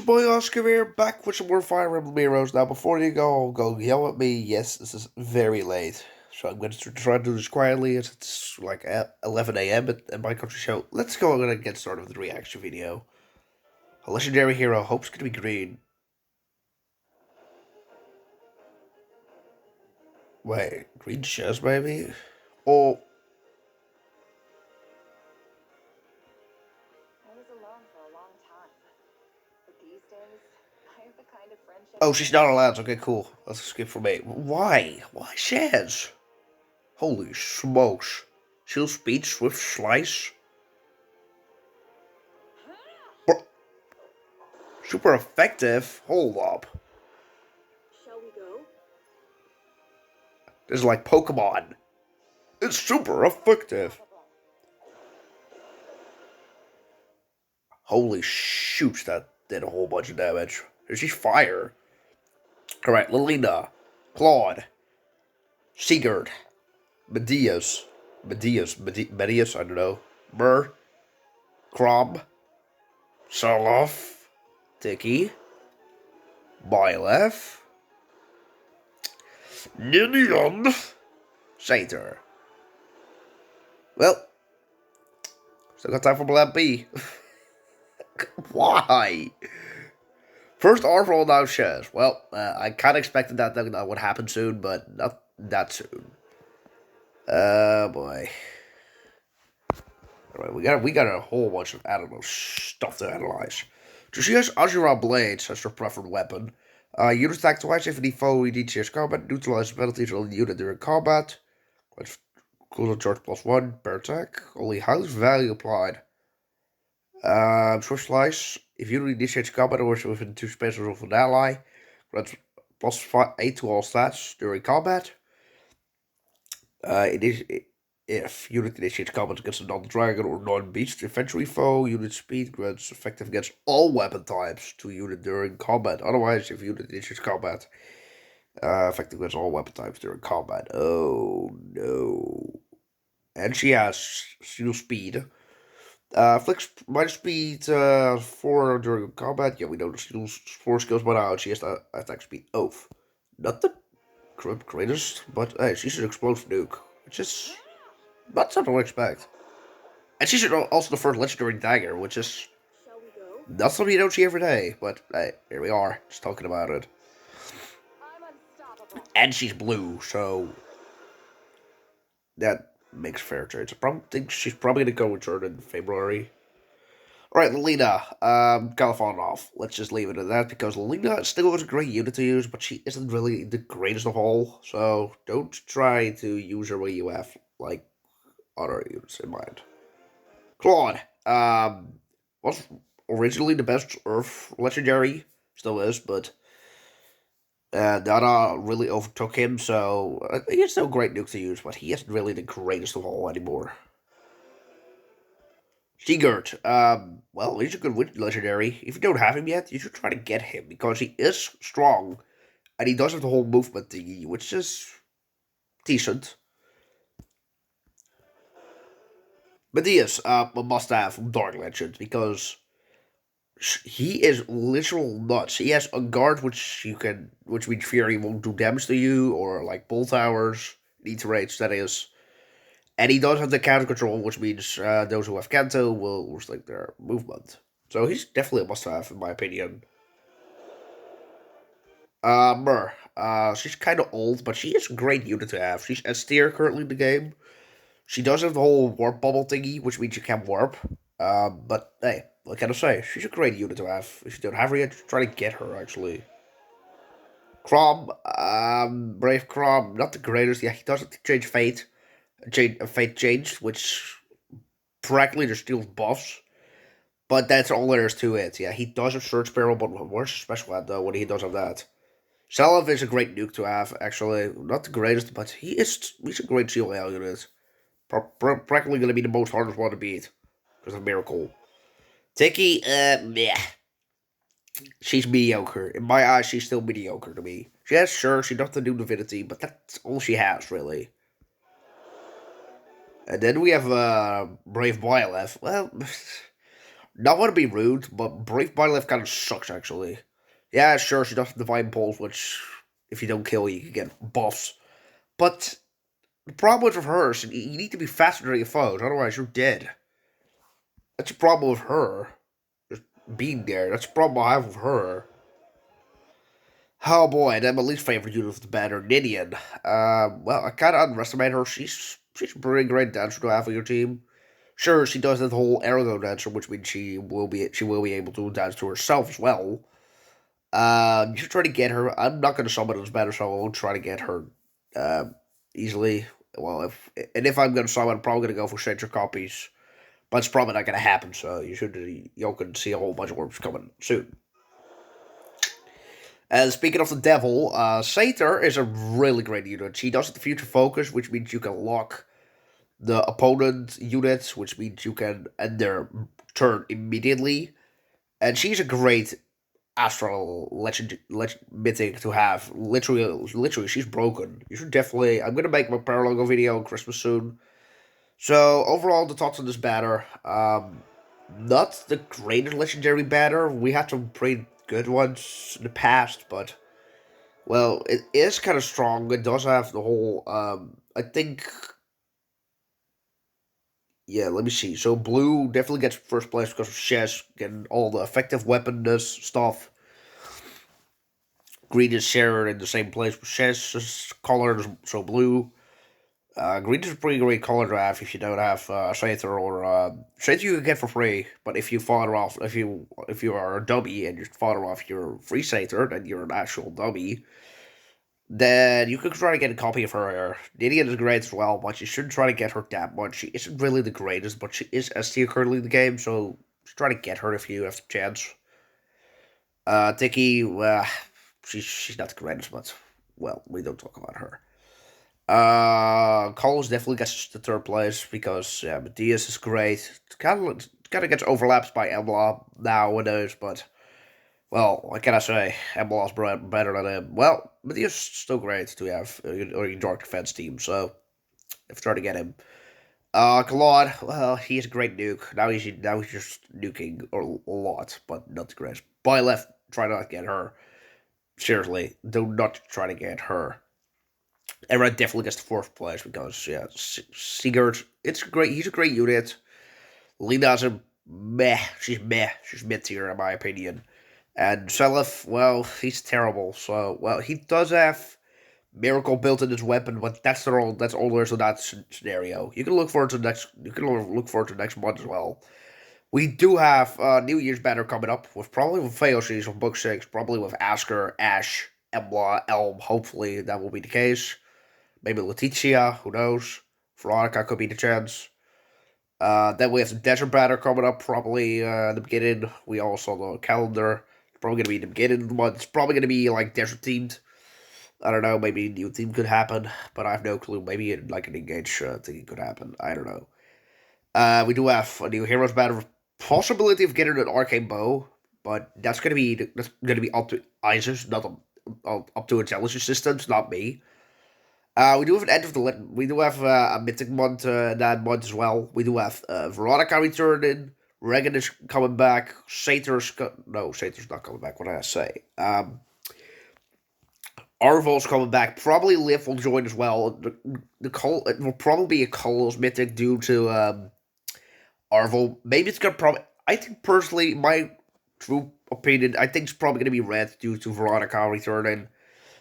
boy Oscar here, back with some more Fire Emblem Heroes. Now, before you go yell at me, yes, this is very late. So I'm going to try to do this quietly, as it's like 11 a.m. at my country show. Let's go and get started with the reaction video. A legendary hero, hope's going to be green. Wait, green shez, maybe? Oh, I was alone for a long time. But these days, I have the kind of friendship. oh, she's not allowed. Okay, cool. Let's skip for me. Why? Why shez? Holy smokes. Shield speed, swift slice. Bro, super effective. Hold up. Shall we go? This is like Pokemon. It's super effective. Holy shoot, that did a whole bunch of damage. She's fire. Alright, Lilina, Claude, Sigurd, Medius, I don't know. Mur, Crom, Soloff, Tiki, Byleth, Ninion, Satyr. Well, still got time for Plan B. Why? First R roll now shez. Well, I kind of expected that would happen soon, but not that soon. Boy. Alright, we got a whole bunch of, I don't know, stuff to analyze. So she has Azura Blades as her preferred weapon. Unit attack twice if any foe initiates combat, neutralize penalties on the unit during combat. Cooldown charge +1 per attack. Only house value applied. Short slice. If you initiate combat or within 2 spaces of an ally, grants +8 to all stats during combat. If unit initiates combat against a non-dragon or non-beast infantry foe, unit speed grants effective against all weapon types to unit during combat. Otherwise, if unit initiates combat, effective against all weapon types during combat. Oh no. And she has steel speed. Flicks minus speed 4 during combat. Yeah, we know the skills 4 skills by now. She has the attack speed. Oh, not the greatest, but hey, she's an explosive nuke, which is not something I expect. And she's also the first legendary dagger, which is Shall we go? not something you don't see every day. But hey, here we are, just talking about it. I'm unstoppable. And she's blue, so that makes fair trade. I think she's probably gonna go return in February. Alright, Lilina, gotta fall off. Let's just leave it at that, because Lilina still is a great unit to use, but she isn't really the greatest of all, so don't try to use her when you have, like, other units in mind. Claude, was originally the best Earth legendary, still is, but Dada really overtook him, so I think it's still a great nuke to use, but he isn't really the greatest of all anymore. Sigurd, well, he's a good legendary. If you don't have him yet, you should try to get him, because he is strong, and he does have the whole movement thingy, which is decent. But he is a must-have from Dark Legends, because he is literal nuts. He has a guard which means Fury won't do damage to you, or like Bolt Towers, need rates, that is. And he does have the counter control, which means those who have Kanto will restrict their movement. So he's definitely a must-have, in my opinion. Mur. She's kind of old, but she is a great unit to have. She's S tier currently in the game. She does have the whole warp bubble thingy, which means you can warp. But hey, what can I say? She's a great unit to have. If you don't have her yet, try to get her, actually. Crom, Brave Crom, not the greatest. Yeah, he doesn't change fate. Fate changed, which practically just steals buffs. But that's all there is to it. Yeah, he does have Surge Barrel, but where's his special at, though, when he does have that? Salov is a great nuke to have, actually. Not the greatest, but he's a great shield unit. Practically going to be the most hardest one to beat. Because of Miracle. Tiki, meh. She's mediocre. In my eyes, she's still mediocre to me. Yes, sure, she doesn't do Divinity, but that's all she has, really. And then we have Brave Byleth. Well, not want to be rude, but Brave Body Lift kind of sucks, actually. Yeah, sure, she does Divine Pulse, which, if you don't kill, you can get buffs. But the problem with her is you need to be faster than your foes, otherwise you're dead. That's a problem with her. Just being there. That's a problem I have with her. Oh boy, and then my least favorite unit of the banner, Nidian. Well, I kind of underestimate her. She's a pretty great dancer to have on your team. Sure, she does that whole aerial dancer, which means she will be able to dance to herself as well. You should try to get her. I'm not going to summon this banner, so I won't try to get her uh, easily. Well, if I'm going to summon, I'm probably going to go for Stranger copies, but it's probably not going to happen. So you can see a whole bunch of orbs coming soon. And speaking of the devil, Satyr is a really great unit. She does the future focus, which means you can lock the opponent units, which means you can end their turn immediately. And she's a great astral legend mythic to have. Literally, she's broken. You should definitely. I'm gonna make my paralogo video on Christmas soon. So overall, the thoughts on this banner. Not the greatest legendary banner. We had some pretty good ones in the past, but well, it is kind of strong. It does have the whole. I think. Yeah, let me see. So blue definitely gets first place because of shez getting all the effective weaponness stuff. Green is shared in the same place with shez's color, so blue. Green is a pretty great color to have if you don't have Satyr or Satyr you can get for free. But if you fodder off, if you are a dummy and you fodder off your free Satyr, then you're an actual dummy. Then you could try to get a copy of her. Nidian is great as well, but you shouldn't try to get her that much. She isn't really the greatest, but she is S tier currently in the game, so just try to get her if you have the chance. Tiki, she's not the greatest, but well, we don't talk about her. Coles definitely gets the third place because yeah, Matthias is great. Kind of gets overlapped by Emla nowadays, but well, what can I say? Embla's better than him. Well, Matthias is still great to have or your dark defense team, so if try to get him. Claude, well, he's a great nuke. Now he's just nuking a lot, but not the greatest. By left, try not to get her. Seriously, do not try to get her. Everett definitely gets the fourth place because yeah, Sigurd, it's great. He's a great unit. Lena's a meh. She's meh. She's mid tier in my opinion. And Selef, well, he's terrible. So well, he does have miracle built in his weapon, but that's all there is to that scenario. You can look forward to next. You can look forward to next month as well. We do have New Year's banner coming up with probably with Feoces on book 6, probably with Asker, Ash, Embla, Elm. Hopefully that will be the case. Maybe Letitia, who knows? Veronica could be the chance. Then we have the Desert Banner coming up probably in the beginning. We also saw the calendar. It's probably going to be in the beginning of the month. It's probably going to be like desert themed. I don't know, maybe a new theme could happen, but I have no clue. Maybe like an engage thing could happen. I don't know. We do have a new Heroes Banner, possibility of getting an Arcane Bow, but that's gonna be up to Isis, not up to intelligence systems, not me. We do have an end of the we do have a mythic month that month as well. We do have Veronica returning. Regan is coming back. No, Satyr's not coming back. What did I say? Arvol's coming back. Probably Liv will join as well. It will probably be a Colos mythic due to Arvol. Maybe it's gonna probably. I think personally, my true opinion, I think it's probably gonna be red due to Veronica returning,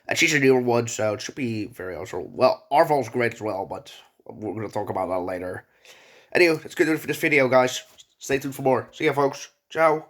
and she's a newer one, so it should be very also. Well, Arvol's great as well, but we're gonna talk about that later. Anyway, that's good for this video, guys. Stay tuned for more. See ya, folks. Ciao.